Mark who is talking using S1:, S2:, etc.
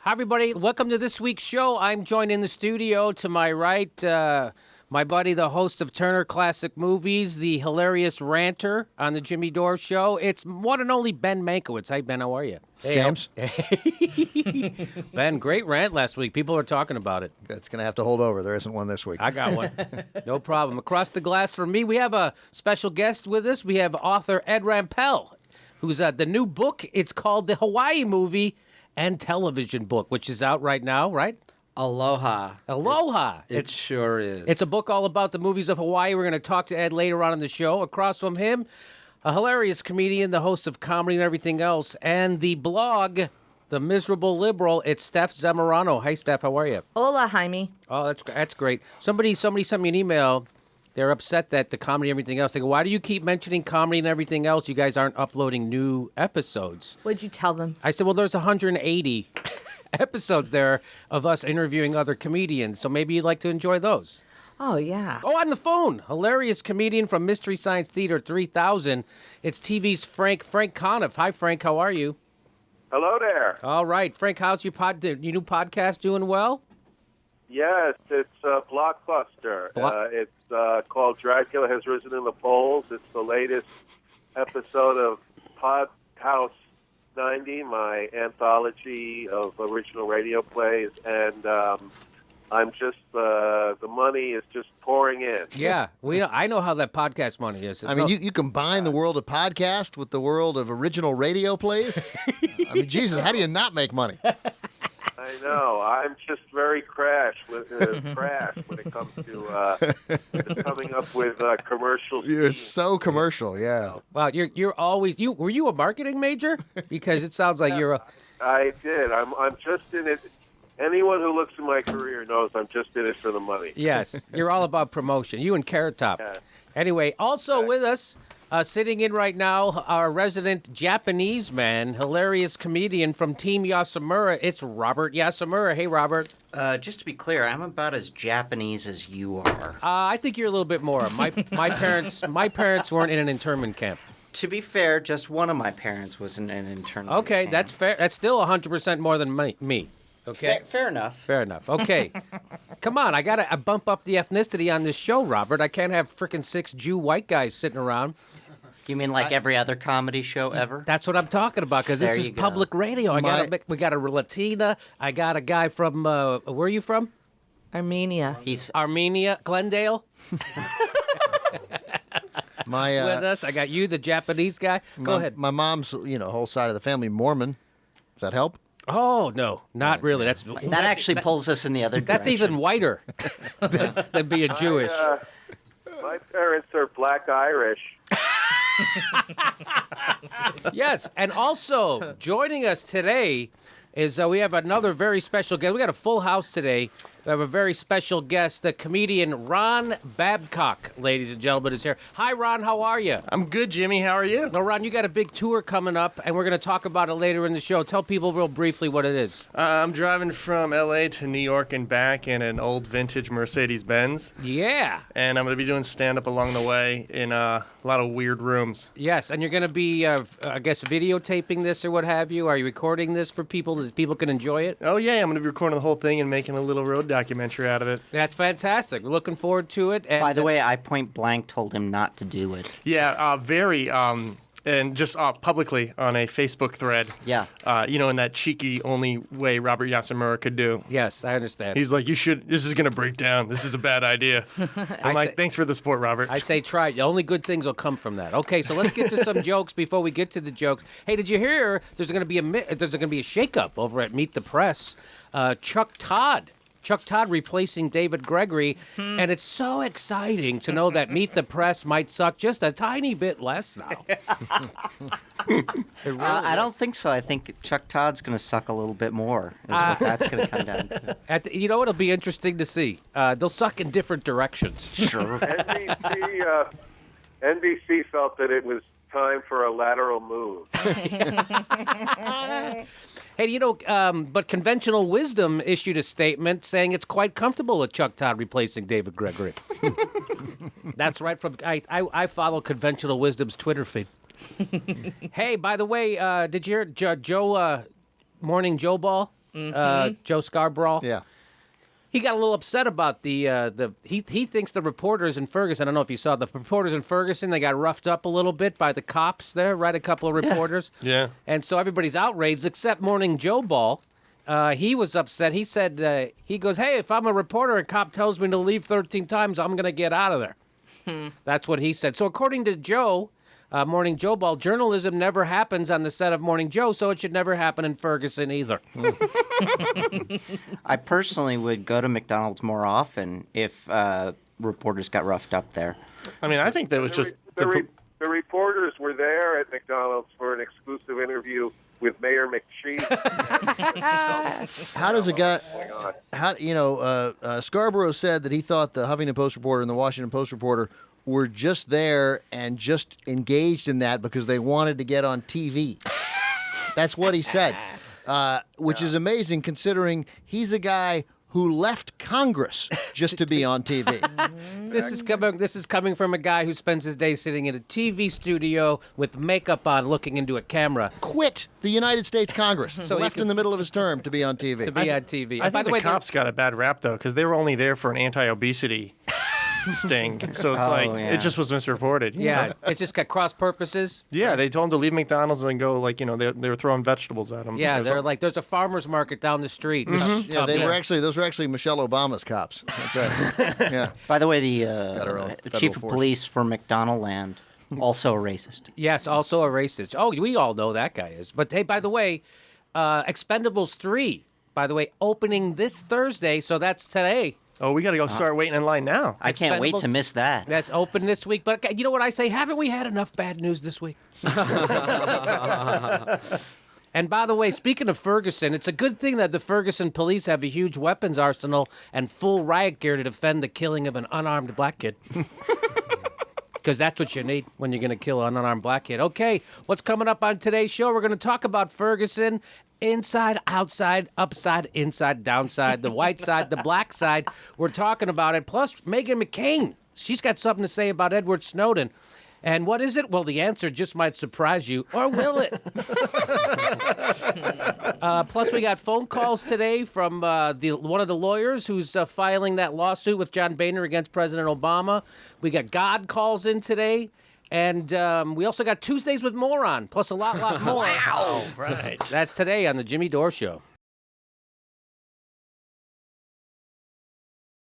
S1: Hi, everybody. Welcome to this week's show. I'm joined in the studio to my right, my buddy, the host of Turner Classic Movies, the hilarious ranter on the Jimmy Dore Show. It's one and only Ben Mankiewicz. Hi, Ben. How are you?
S2: Hey, James.
S1: Ben, great rant last week. People are talking about it.
S2: It's going to have to hold over. There isn't one this week.
S1: I got one. No problem. Across the glass from me, we have a special guest with us. We have author Ed Rampell, who's the new book. It's called The Hawaii Movie and Television Book, which is out right now, right?
S3: Aloha.
S1: Aloha.
S3: It sure is.
S1: It's a book all about the movies of Hawaii. We're going to talk to Ed later on in the show. Across from him, a hilarious comedian, the host of Comedy and Everything Else, and the blog, The Miserable Liberal. It's Steph Zamorano. Hey, Steph, how are you?
S4: Hola, Jaime.
S1: Oh, that's great. Somebody sent me an email. They're upset that the Comedy and Everything Else. They go, why do you keep mentioning Comedy and Everything Else? You guys aren't uploading new episodes.
S4: What'd you tell them?
S1: I said, well, there's 180 episodes there of us interviewing other comedians, so maybe you'd like to enjoy those.
S4: Oh, yeah.
S1: Oh, on the phone, hilarious comedian from Mystery Science Theater 3000. It's TV's Frank Conniff. Hi, Frank. How are you?
S5: Hello there.
S1: All right. Frank, how's your new podcast doing well?
S5: Yes, it's a blockbuster. It's called Dracula Has Risen in the Polls. It's the latest episode of Podhouse 90, my anthology of original radio plays, and I'm just the money is just pouring in.
S1: Yeah, I know how that podcast money is.
S2: You combine the world of podcast with the world of original radio plays. I mean, Jesus, how do you not make money?
S5: I know. I'm just very crash when it comes to coming up with commercials.
S2: You're so commercial, yeah.
S1: Wow, you're always were you a marketing major? Because it sounds like you're a.
S5: I did. I'm just in it. Anyone who looks at my career knows I'm just in it for the money.
S1: Yes, you're all about promotion. You and Carrot Top.
S5: Yeah.
S1: Anyway, also with us, sitting in right now, our resident Japanese man, hilarious comedian from Team Yasumura. It's Robert Yasumura. Hey, Robert.
S3: Just to be clear, I'm about as Japanese as you are.
S1: I think you're a little bit more. My parents weren't in an internment camp.
S3: To be fair, just one of my parents was in an internment
S1: Okay,
S3: camp.
S1: that's fair. That's still 100% more than me. Okay.
S3: Fair enough.
S1: Fair enough. Okay. Come on, I gotta bump up the ethnicity on this show, Robert. I can't have frickin' 6 Jew white guys sitting around.
S3: You mean like every other comedy show ever?
S1: That's what I'm talking about, because this is public radio. We got a Latina. I got a guy from, where are you from?
S4: Armenia.
S3: He's
S1: Armenia, Glendale.
S2: With
S1: us. I got you, the Japanese guy. Go ahead.
S2: My mom's, whole side of the family, Mormon. Does that help?
S1: Oh, no, not really. That
S3: actually pulls us in the other direction.
S1: That's even whiter than being Jewish.
S5: My parents are Black Irish.
S1: Yes, and also joining us today is we have another very special guest. We got a full house today. We have a very special guest. The comedian Ron Babcock, ladies and gentlemen, is here. Hi, Ron. How are you?
S6: I'm good, Jimmy. How are you?
S1: No, Ron, you got a big tour coming up, and we're going to talk about it later in the show. Tell people real briefly what it is.
S6: I'm driving from L.A. to New York and back in an old vintage Mercedes-Benz.
S1: Yeah.
S6: And I'm going to be doing stand-up along the way in a lot of weird rooms.
S1: Yes, and you're going to be, I guess, videotaping this or what have you. Are you recording this for people so people can enjoy it?
S6: Oh, yeah. I'm going to be recording the whole thing and making a little road documentary out of it.
S1: That's fantastic. We're looking forward to it. And
S3: by the way, I point blank told him not to do it.
S6: Yeah, very, and just publicly on a Facebook thread.
S3: Yeah.
S6: In that cheeky only way Robert Yasumura could do.
S1: Yes, I understand.
S6: He's like, this is going to break down. This is a bad idea. I'm like, thanks for the support, Robert.
S1: I say try. The only good things will come from that. Okay, so let's get to some jokes before we get to the jokes. Hey, did you hear there's going to be a shakeup over at Meet the Press? Chuck Todd replacing David Gregory, and it's so exciting to know that Meet the Press might suck just a tiny bit less now.
S3: I don't think so. I think Chuck Todd's going to suck a little bit more, is what that's going to come down to.
S1: It'll be interesting to see. They'll suck in different directions.
S3: Sure.
S5: NBC felt that it was time for a lateral move.
S1: Hey, but conventional wisdom issued a statement saying it's quite comfortable with Chuck Todd replacing David Gregory. That's right. I follow conventional wisdom's Twitter feed. Hey, by the way, did you hear Joe Morning Joe Ball? Joe Scarborough.
S2: Yeah.
S1: He got a little upset about he thinks the reporters in Ferguson, I don't know if you saw the reporters in Ferguson, they got roughed up a little bit by the cops there, right? A couple of reporters.
S6: Yeah.
S1: And so everybody's outraged except Morning Joe Ball. He was upset. He said, he goes, hey, if I'm a reporter and a cop tells me to leave 13 times, I'm going to get out of there. That's what he said. So according to Joe, Morning Joe Ball, journalism never happens on the set of Morning Joe, so it should never happen in Ferguson either.
S3: I personally would go to McDonald's more often if reporters got roughed up there.
S6: I mean, I think that was just
S5: The reporters were there at McDonald's for an exclusive interview with Mayor McCheese.
S2: How does a guy?
S5: Going on.
S2: Scarborough said that he thought the Huffington Post reporter and the Washington Post reporter were just there and just engaged in that because they wanted to get on TV. That's what he said, which is amazing considering he's a guy who left Congress just to be on TV.
S1: This is coming from a guy who spends his day sitting in a TV studio with makeup on, looking into a camera.
S2: Quit the United States Congress.
S1: So he
S2: left
S1: can-
S2: in the middle of his term to be on TV.
S1: To be on TV.
S6: I
S1: By
S6: think
S1: the way,
S6: the cops got a bad rap, though, because they were only there for an anti-obesity sting. So it's
S3: yeah.
S6: it just was misreported. you
S1: yeah,
S6: know?
S1: it's just got cross purposes.
S6: Yeah, they told him to leave McDonald's and go, they were throwing vegetables at him.
S1: Yeah,
S6: Or
S1: they're
S6: something.
S1: like, there's a farmer's market down the street.
S2: Yeah, those were actually Michelle Obama's cops. That's right. Yeah.
S3: By the way,
S2: our own
S3: the
S2: federal
S3: chief of
S2: force.
S3: police for McDonald Land, also a racist.
S1: Yes, also a racist. Oh, we all know that guy is. But hey, by the way, Expendables 3, by the way, opening this Thursday, so that's today.
S6: Oh, we got to go start waiting in line now.
S3: I can't wait to
S1: Expendables?
S3: miss that.
S1: That's open this week. But you know what I say? Haven't we had enough bad news this week? And by the way, speaking of Ferguson, it's a good thing that the Ferguson police have a huge weapons arsenal and full riot gear to defend the killing of an unarmed black kid. Because that's what you need when you're going to kill an unarmed black kid. Okay, what's coming up on today's show? We're going to talk about Ferguson. Inside, outside, upside, inside, downside, the white side, the black side. We're talking about it. Plus, Meghan McCain. She's got something to say about Edward Snowden. And what is it? Well, the answer just might surprise you. Or will it? Plus, we got phone calls today from one of the lawyers who's filing that lawsuit with John Boehner against President Obama. We got God calls in today. And we also got Tuesdays with Moron, plus a lot more.
S6: Wow. Right.
S1: That's today on the Jimmy Dore Show.